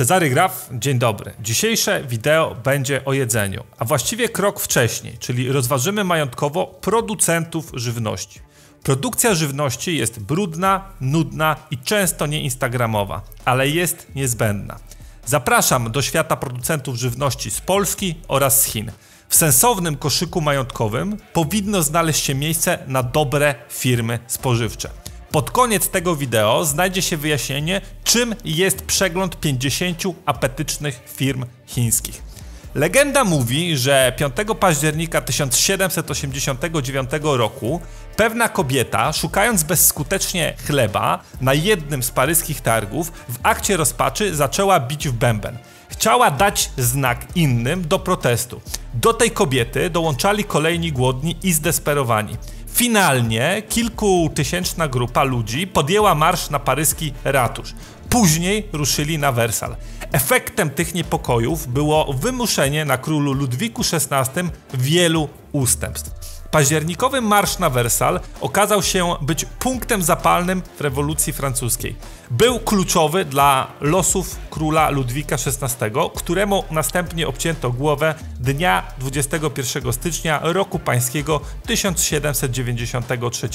Cezary Graf, dzień dobry. Dzisiejsze wideo będzie o jedzeniu, a właściwie krok wcześniej, czyli rozważymy majątkowo producentów żywności. Produkcja żywności jest brudna, nudna i często nieinstagramowa, ale jest niezbędna. Zapraszam do świata producentów żywności z Polski oraz z Chin. W sensownym koszyku majątkowym powinno znaleźć się miejsce na dobre firmy spożywcze. Pod koniec tego wideo znajdzie się wyjaśnienie, czym jest przegląd 50 apetycznych firm chińskich. Legenda mówi, że 5 października 1789 roku pewna kobieta, szukając bezskutecznie chleba na jednym z paryskich targów, w akcie rozpaczy zaczęła bić w bęben. Chciała dać znak innym do protestu. Do tej kobiety dołączali kolejni głodni i zdesperowani. Finalnie kilkutysięczna grupa ludzi podjęła marsz na paryski ratusz. Później ruszyli na Wersal. Efektem tych niepokojów było wymuszenie na królu Ludwiku XVI wielu ustępstw. Październikowy marsz na Wersal okazał się być punktem zapalnym w rewolucji francuskiej. Był kluczowy dla losów króla Ludwika XVI, któremu następnie obcięto głowę dnia 21 stycznia roku pańskiego 1793.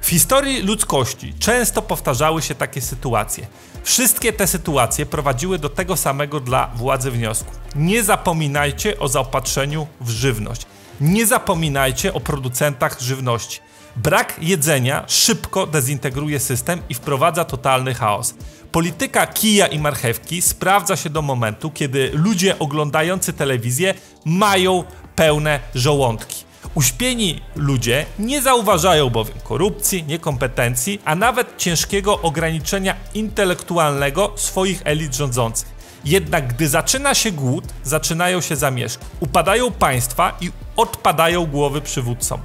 W historii ludzkości często powtarzały się takie sytuacje. Wszystkie te sytuacje prowadziły do tego samego dla władzy wniosku. Nie zapominajcie o zaopatrzeniu w żywność. Nie zapominajcie o producentach żywności. Brak jedzenia szybko dezintegruje system i wprowadza totalny chaos. Polityka kija i marchewki sprawdza się do momentu, kiedy ludzie oglądający telewizję mają pełne żołądki. Uśpieni ludzie nie zauważają bowiem korupcji, niekompetencji, a nawet ciężkiego ograniczenia intelektualnego swoich elit rządzących. Jednak gdy zaczyna się głód, zaczynają się zamieszki. Upadają państwa i odpadają głowy przywódcom.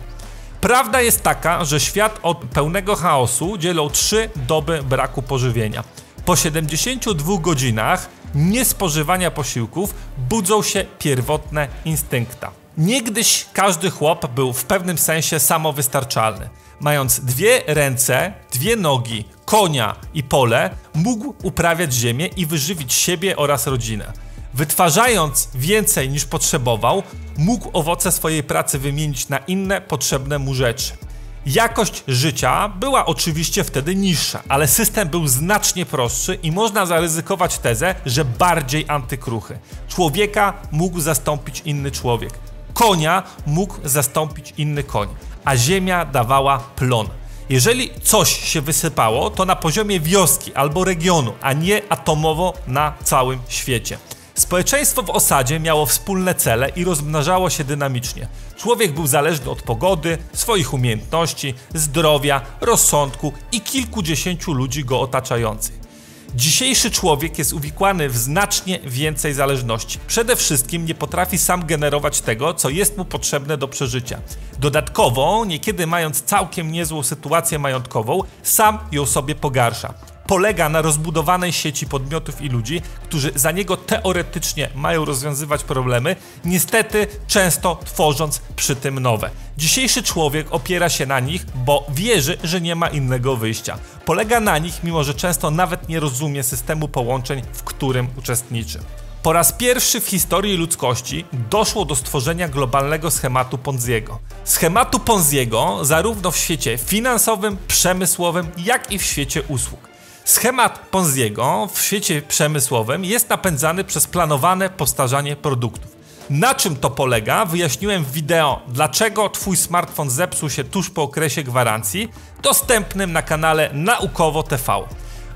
Prawda jest taka, że świat od pełnego chaosu dzielą 3 doby braku pożywienia. Po 72 godzinach niespożywania posiłków budzą się pierwotne instynkta. Niegdyś każdy chłop był w pewnym sensie samowystarczalny. Mając 2 ręce, 2 nogi, konia i pole, mógł uprawiać ziemię i wyżywić siebie oraz rodzinę. Wytwarzając więcej niż potrzebował, mógł owoce swojej pracy wymienić na inne potrzebne mu rzeczy. Jakość życia była oczywiście wtedy niższa, ale system był znacznie prostszy i można zaryzykować tezę, że bardziej antykruchy. Człowieka mógł zastąpić inny człowiek. Konia mógł zastąpić inny koń, a ziemia dawała plon. Jeżeli coś się wysypało, to na poziomie wioski albo regionu, a nie atomowo na całym świecie. Społeczeństwo w osadzie miało wspólne cele i rozmnażało się dynamicznie. Człowiek był zależny od pogody, swoich umiejętności, zdrowia, rozsądku i kilkudziesięciu ludzi go otaczających. Dzisiejszy człowiek jest uwikłany w znacznie więcej zależności. Przede wszystkim nie potrafi sam generować tego, co jest mu potrzebne do przeżycia. Dodatkowo, niekiedy mając całkiem niezłą sytuację majątkową, sam ją sobie pogarsza. Polega na rozbudowanej sieci podmiotów i ludzi, którzy za niego teoretycznie mają rozwiązywać problemy, niestety często tworząc przy tym nowe. Dzisiejszy człowiek opiera się na nich, bo wierzy, że nie ma innego wyjścia. Polega na nich, mimo że często nawet nie rozumie systemu połączeń, w którym uczestniczy. Po raz pierwszy w historii ludzkości doszło do stworzenia globalnego schematu Ponziego. Schematu Ponziego zarówno w świecie finansowym, przemysłowym, jak i w świecie usług. Schemat Ponziego w świecie przemysłowym jest napędzany przez planowane powtarzanie produktów. Na czym to polega, wyjaśniłem w wideo Dlaczego Twój smartfon zepsuł się tuż po okresie gwarancji, dostępnym na kanale Naukowo TV.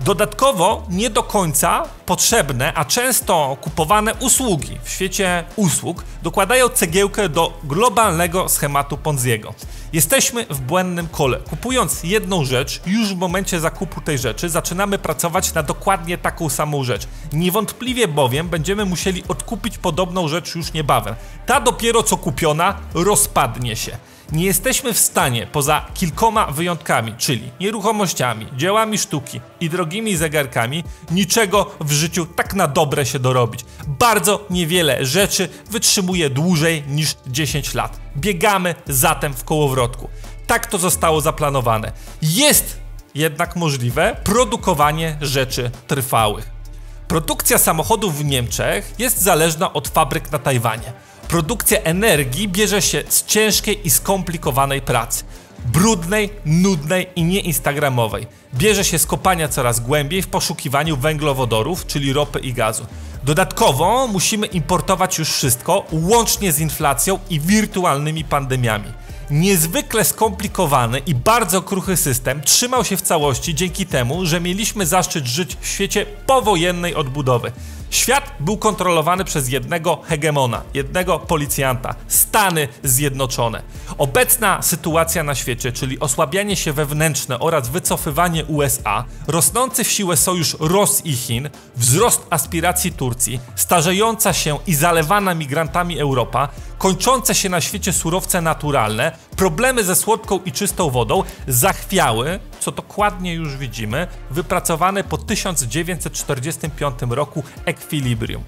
Dodatkowo nie do końca potrzebne, a często kupowane usługi w świecie usług dokładają cegiełkę do globalnego schematu Ponziego. Jesteśmy w błędnym kole. Kupując jedną rzecz, już w momencie zakupu tej rzeczy zaczynamy pracować na dokładnie taką samą rzecz. Niewątpliwie bowiem będziemy musieli odkupić podobną rzecz już niebawem. Ta dopiero co kupiona rozpadnie się. Nie jesteśmy w stanie, poza kilkoma wyjątkami, czyli nieruchomościami, dziełami sztuki i drogimi zegarkami, niczego w życiu tak na dobre się dorobić. Bardzo niewiele rzeczy wytrzymuje dłużej niż 10 lat. Biegamy zatem w kołowrotku. Tak to zostało zaplanowane. Jest jednak możliwe produkowanie rzeczy trwałych. Produkcja samochodów w Niemczech jest zależna od fabryk na Tajwanie. Produkcja energii bierze się z ciężkiej i skomplikowanej pracy. Brudnej, nudnej i nieinstagramowej. Bierze się z kopania coraz głębiej w poszukiwaniu węglowodorów, czyli ropy i gazu. Dodatkowo musimy importować już wszystko, łącznie z inflacją i wirtualnymi pandemiami. Niezwykle skomplikowany i bardzo kruchy system trzymał się w całości dzięki temu, że mieliśmy zaszczyt żyć w świecie powojennej odbudowy. Świat był kontrolowany przez jednego hegemona, jednego policjanta, Stany Zjednoczone. Obecna sytuacja na świecie, czyli osłabianie się wewnętrzne oraz wycofywanie USA, rosnący w siłę sojusz Rosji i Chin, wzrost aspiracji Turcji, starzejąca się i zalewana migrantami Europa, kończące się na świecie surowce naturalne, problemy ze słodką i czystą wodą zachwiały, co dokładnie już widzimy, wypracowane po 1945 roku ekwilibrium.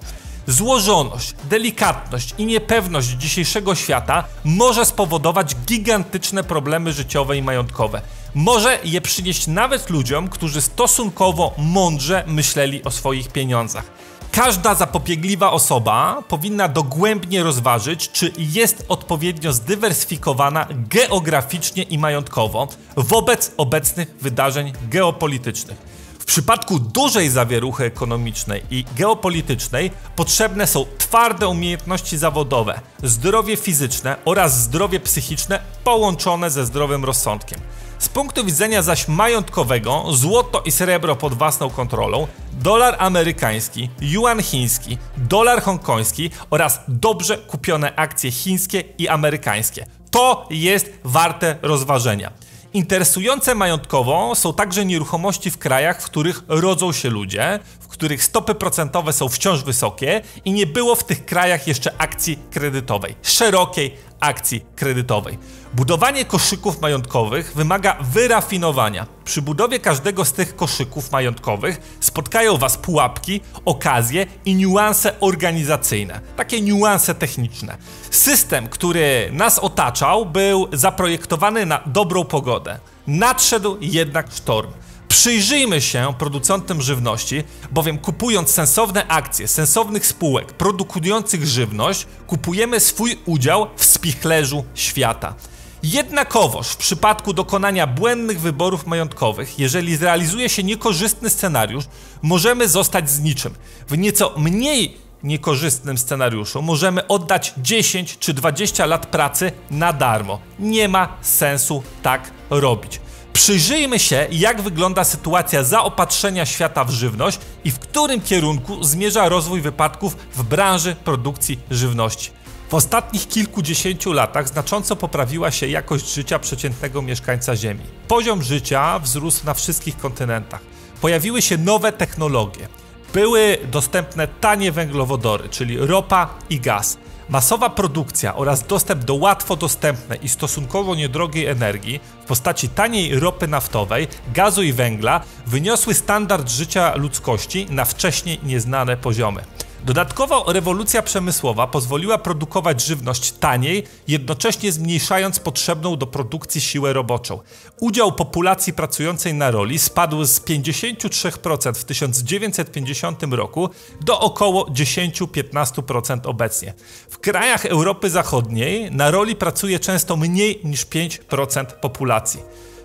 Złożoność, delikatność i niepewność dzisiejszego świata może spowodować gigantyczne problemy życiowe i majątkowe. Może je przynieść nawet ludziom, którzy stosunkowo mądrze myśleli o swoich pieniądzach. Każda zapobiegliwa osoba powinna dogłębnie rozważyć, czy jest odpowiednio zdywersyfikowana geograficznie i majątkowo wobec obecnych wydarzeń geopolitycznych. W przypadku dużej zawieruchy ekonomicznej i geopolitycznej potrzebne są twarde umiejętności zawodowe, zdrowie fizyczne oraz zdrowie psychiczne połączone ze zdrowym rozsądkiem. Z punktu widzenia zaś majątkowego, złoto i srebro pod własną kontrolą, dolar amerykański, juan chiński, dolar hongkoński oraz dobrze kupione akcje chińskie i amerykańskie. To jest warte rozważenia. Interesujące majątkowo są także nieruchomości w krajach, w których rodzą się ludzie, w których stopy procentowe są wciąż wysokie i nie było w tych krajach jeszcze akcji kredytowej, szerokiej akcji kredytowej. Budowanie koszyków majątkowych wymaga wyrafinowania. Przy budowie każdego z tych koszyków majątkowych spotkają Was pułapki, okazje i niuanse organizacyjne, takie niuanse techniczne. System, który nas otaczał, był zaprojektowany na dobrą pogodę. Nadszedł jednak sztorm. Przyjrzyjmy się producentom żywności, bowiem kupując sensowne akcje sensownych spółek produkujących żywność, kupujemy swój udział w spichlerzu świata. Jednakowoż w przypadku dokonania błędnych wyborów majątkowych, jeżeli zrealizuje się niekorzystny scenariusz, możemy zostać z niczym. W nieco mniej niekorzystnym scenariuszu możemy oddać 10 czy 20 lat pracy na darmo. Nie ma sensu tak robić. Przyjrzyjmy się, jak wygląda sytuacja zaopatrzenia świata w żywność i w którym kierunku zmierza rozwój wypadków w branży produkcji żywności. W ostatnich kilkudziesięciu latach znacząco poprawiła się jakość życia przeciętnego mieszkańca Ziemi. Poziom życia wzrósł na wszystkich kontynentach. Pojawiły się nowe technologie. Były dostępne tanie węglowodory, czyli ropa i gaz. Masowa produkcja oraz dostęp do łatwo dostępnej i stosunkowo niedrogiej energii w postaci taniej ropy naftowej, gazu i węgla wyniosły standard życia ludzkości na wcześniej nieznane poziomy. Dodatkowo rewolucja przemysłowa pozwoliła produkować żywność taniej, jednocześnie zmniejszając potrzebną do produkcji siłę roboczą. Udział populacji pracującej na roli spadł z 53% w 1950 roku do około 10-15% obecnie. W krajach Europy Zachodniej na roli pracuje często mniej niż 5% populacji.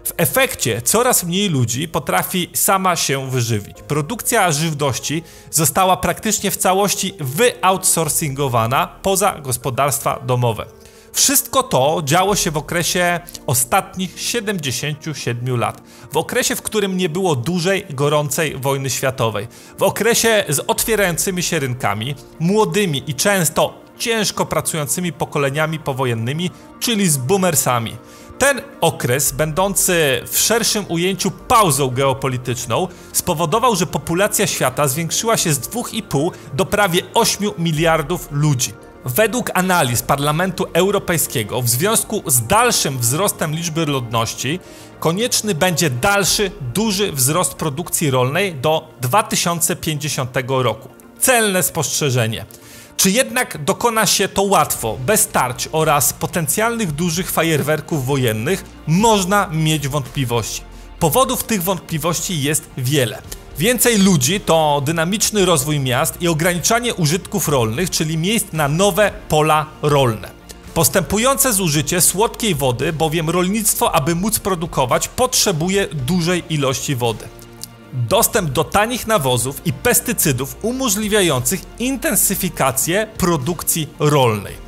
W efekcie coraz mniej ludzi potrafi sama się wyżywić. Produkcja żywności została praktycznie w całości wyoutsourcingowana poza gospodarstwa domowe. Wszystko to działo się w okresie ostatnich 77 lat. W okresie, w którym nie było dużej, gorącej wojny światowej. W okresie z otwierającymi się rynkami, młodymi i często ciężko pracującymi pokoleniami powojennymi, czyli z boomersami. Ten okres, będący w szerszym ujęciu pauzą geopolityczną, spowodował, że populacja świata zwiększyła się z 2,5 do prawie 8 miliardów ludzi. Według analiz Parlamentu Europejskiego w związku z dalszym wzrostem liczby ludności konieczny będzie dalszy, duży wzrost produkcji rolnej do 2050 roku. Celne spostrzeżenie. Czy jednak dokona się to łatwo, bez tarć oraz potencjalnych dużych fajerwerków wojennych, można mieć wątpliwości. Powodów tych wątpliwości jest wiele. Więcej ludzi to dynamiczny rozwój miast i ograniczanie użytków rolnych, czyli miejsc na nowe pola rolne. Postępujące zużycie słodkiej wody, bowiem rolnictwo, aby móc produkować, potrzebuje dużej ilości wody. Dostęp do tanich nawozów i pestycydów umożliwiających intensyfikację produkcji rolnej.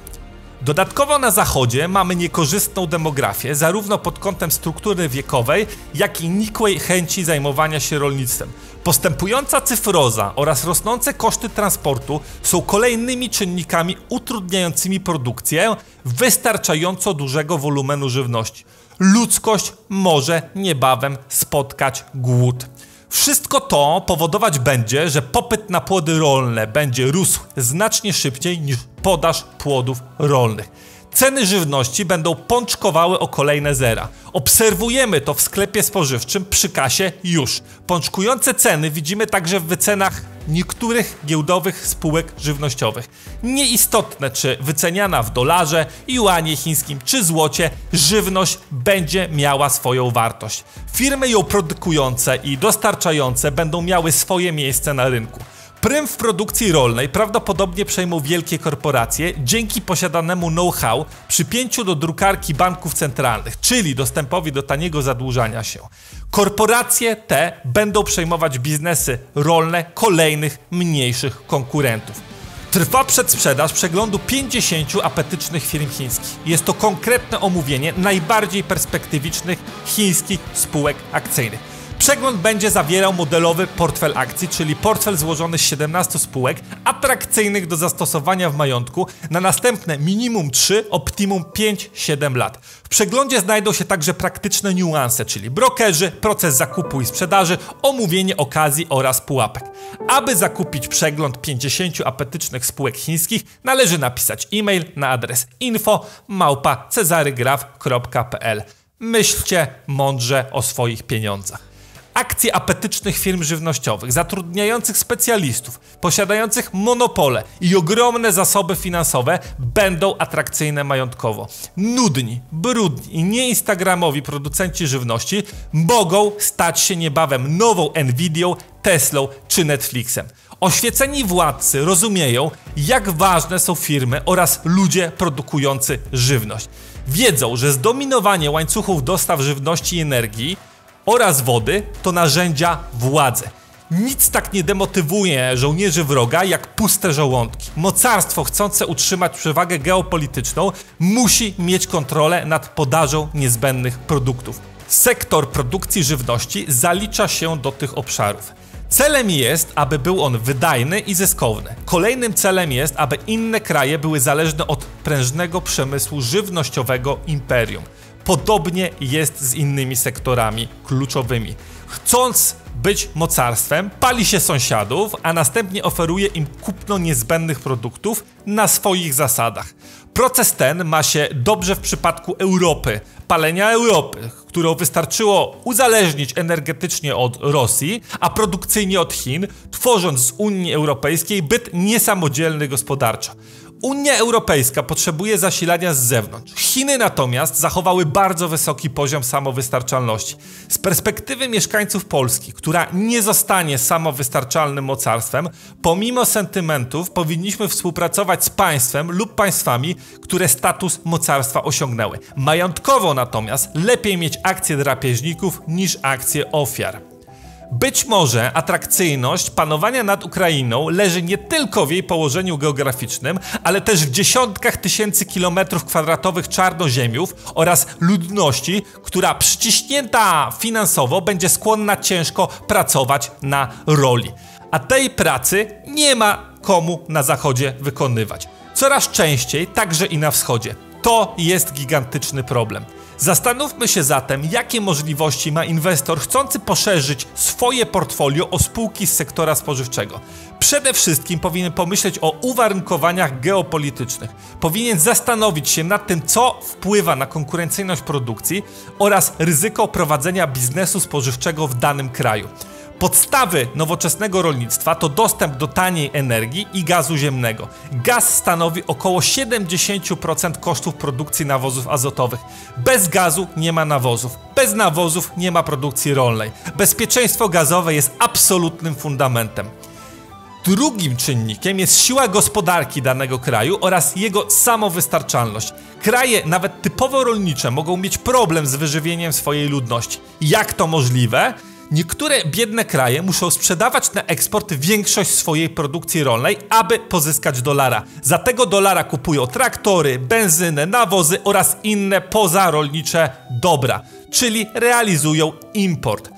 Dodatkowo na zachodzie mamy niekorzystną demografię, zarówno pod kątem struktury wiekowej, jak i nikłej chęci zajmowania się rolnictwem. Postępująca cyfroza oraz rosnące koszty transportu są kolejnymi czynnikami utrudniającymi produkcję wystarczająco dużego wolumenu żywności. Ludzkość może niebawem spotkać głód. Wszystko to powodować będzie, że popyt na płody rolne będzie rósł znacznie szybciej niż podaż płodów rolnych. Ceny żywności będą pączkowały o kolejne zera. Obserwujemy to w sklepie spożywczym przy kasie już. Pączkujące ceny widzimy także w wycenach niektórych giełdowych spółek żywnościowych. Nieistotne, czy wyceniana w dolarze, juanie chińskim czy złocie, żywność będzie miała swoją wartość. Firmy ją produkujące i dostarczające będą miały swoje miejsce na rynku. Prym w produkcji rolnej prawdopodobnie przejmą wielkie korporacje dzięki posiadanemu know-how, przypięciu do drukarki banków centralnych, czyli dostępowi do taniego zadłużania się. Korporacje te będą przejmować biznesy rolne kolejnych mniejszych konkurentów. Trwa przedsprzedaż przeglądu 50 apetycznych firm chińskich. Jest to konkretne omówienie najbardziej perspektywicznych chińskich spółek akcyjnych. Przegląd będzie zawierał modelowy portfel akcji, czyli portfel złożony z 17 spółek atrakcyjnych do zastosowania w majątku na następne minimum 3, optimum 5-7 lat. W przeglądzie znajdą się także praktyczne niuanse, czyli brokerzy, proces zakupu i sprzedaży, omówienie okazji oraz pułapek. Aby zakupić przegląd 50 apetycznych spółek chińskich, należy napisać e-mail na adres info@cezarygraf.pl. Myślcie mądrze o swoich pieniądzach. Akcje apetycznych firm żywnościowych, zatrudniających specjalistów, posiadających monopole i ogromne zasoby finansowe będą atrakcyjne majątkowo. Nudni, brudni i nieinstagramowi producenci żywności mogą stać się niebawem nową Nvidią, Teslą czy Netflixem. Oświeceni władcy rozumieją, jak ważne są firmy oraz ludzie produkujący żywność. Wiedzą, że zdominowanie łańcuchów dostaw żywności i energii oraz wody to narzędzia władzy. Nic tak nie demotywuje żołnierzy wroga jak puste żołądki. Mocarstwo chcące utrzymać przewagę geopolityczną musi mieć kontrolę nad podażą niezbędnych produktów. Sektor produkcji żywności zalicza się do tych obszarów. Celem jest, aby był on wydajny i zyskowny. Kolejnym celem jest, aby inne kraje były zależne od prężnego przemysłu żywnościowego imperium. Podobnie jest z innymi sektorami kluczowymi. Chcąc być mocarstwem, pali się sąsiadów, a następnie oferuje im kupno niezbędnych produktów na swoich zasadach. Proces ten ma się dobrze w przypadku Europy, palenia Europy, którą wystarczyło uzależnić energetycznie od Rosji, a produkcyjnie od Chin, tworząc z Unii Europejskiej byt niesamodzielny gospodarczo. Unia Europejska potrzebuje zasilania z zewnątrz. Chiny natomiast zachowały bardzo wysoki poziom samowystarczalności. Z perspektywy mieszkańców Polski, która nie zostanie samowystarczalnym mocarstwem, pomimo sentymentów powinniśmy współpracować z państwem lub państwami, które status mocarstwa osiągnęły. Majątkowo natomiast lepiej mieć akcje drapieżników niż akcje ofiar. Być może atrakcyjność panowania nad Ukrainą leży nie tylko w jej położeniu geograficznym, ale też w dziesiątkach tysięcy kilometrów kwadratowych czarnoziemiów oraz ludności, która przyciśnięta finansowo będzie skłonna ciężko pracować na roli. A tej pracy nie ma komu na zachodzie wykonywać. Coraz częściej, także i na wschodzie. To jest gigantyczny problem. Zastanówmy się zatem, jakie możliwości ma inwestor chcący poszerzyć swoje portfolio o spółki z sektora spożywczego. Przede wszystkim powinien pomyśleć o uwarunkowaniach geopolitycznych. Powinien zastanowić się nad tym, co wpływa na konkurencyjność produkcji oraz ryzyko prowadzenia biznesu spożywczego w danym kraju. Podstawy nowoczesnego rolnictwa to dostęp do taniej energii i gazu ziemnego. Gaz stanowi około 70% kosztów produkcji nawozów azotowych. Bez gazu nie ma nawozów. Bez nawozów nie ma produkcji rolnej. Bezpieczeństwo gazowe jest absolutnym fundamentem. Drugim czynnikiem jest siła gospodarki danego kraju oraz jego samowystarczalność. Kraje, nawet typowo rolnicze, mogą mieć problem z wyżywieniem swojej ludności. Jak to możliwe? Niektóre biedne kraje muszą sprzedawać na eksport większość swojej produkcji rolnej, aby pozyskać dolara. Za tego dolara kupują traktory, benzynę, nawozy oraz inne pozarolnicze dobra, czyli realizują import.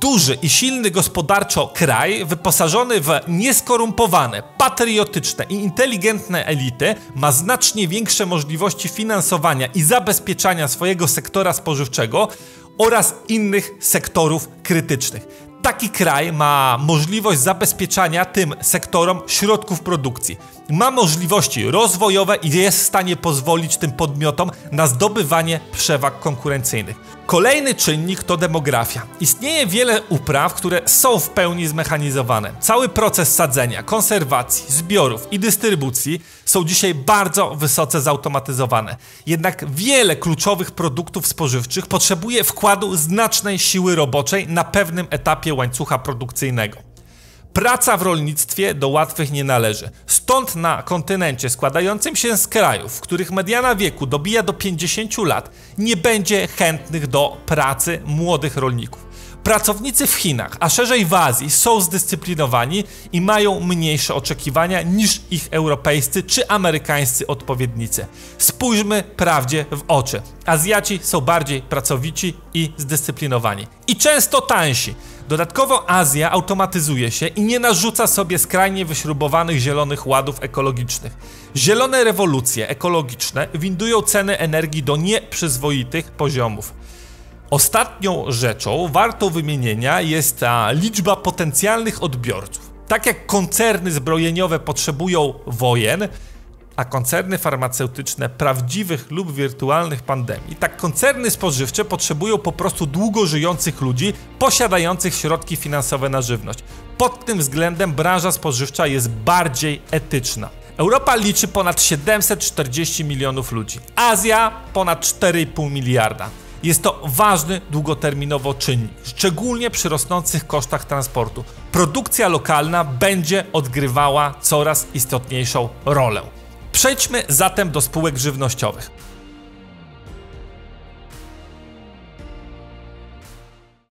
Duży i silny gospodarczo kraj, wyposażony w nieskorumpowane, patriotyczne i inteligentne elity, ma znacznie większe możliwości finansowania i zabezpieczania swojego sektora spożywczego oraz innych sektorów krytycznych. Taki kraj ma możliwość zabezpieczania tym sektorom środków produkcji. Ma możliwości rozwojowe i jest w stanie pozwolić tym podmiotom na zdobywanie przewag konkurencyjnych. Kolejny czynnik to demografia. Istnieje wiele upraw, które są w pełni zmechanizowane. Cały proces sadzenia, konserwacji, zbiorów i dystrybucji są dzisiaj bardzo wysoce zautomatyzowane. Jednak wiele kluczowych produktów spożywczych potrzebuje wkładu znacznej siły roboczej na pewnym etapie łańcucha produkcyjnego. Praca w rolnictwie do łatwych nie należy. Stąd na kontynencie składającym się z krajów, w których mediana wieku dobija do 50 lat, nie będzie chętnych do pracy młodych rolników. Pracownicy w Chinach, a szerzej w Azji, są zdyscyplinowani i mają mniejsze oczekiwania niż ich europejscy czy amerykańscy odpowiednicy. Spójrzmy prawdzie w oczy. Azjaci są bardziej pracowici i zdyscyplinowani. I często tańsi. Dodatkowo Azja automatyzuje się i nie narzuca sobie skrajnie wyśrubowanych zielonych ładów ekologicznych. Zielone rewolucje ekologiczne windują ceny energii do nieprzyzwoitych poziomów. Ostatnią rzeczą wartą wymienienia jest ta liczba potencjalnych odbiorców. Tak jak koncerny zbrojeniowe potrzebują wojen, a koncerny farmaceutyczne prawdziwych lub wirtualnych pandemii, tak koncerny spożywcze potrzebują po prostu długo żyjących ludzi posiadających środki finansowe na żywność. Pod tym względem branża spożywcza jest bardziej etyczna. Europa liczy ponad 740 milionów ludzi, Azja ponad 4,5 miliarda. Jest to ważny długoterminowo czynnik, szczególnie przy rosnących kosztach transportu. Produkcja lokalna będzie odgrywała coraz istotniejszą rolę. Przejdźmy zatem do spółek żywnościowych.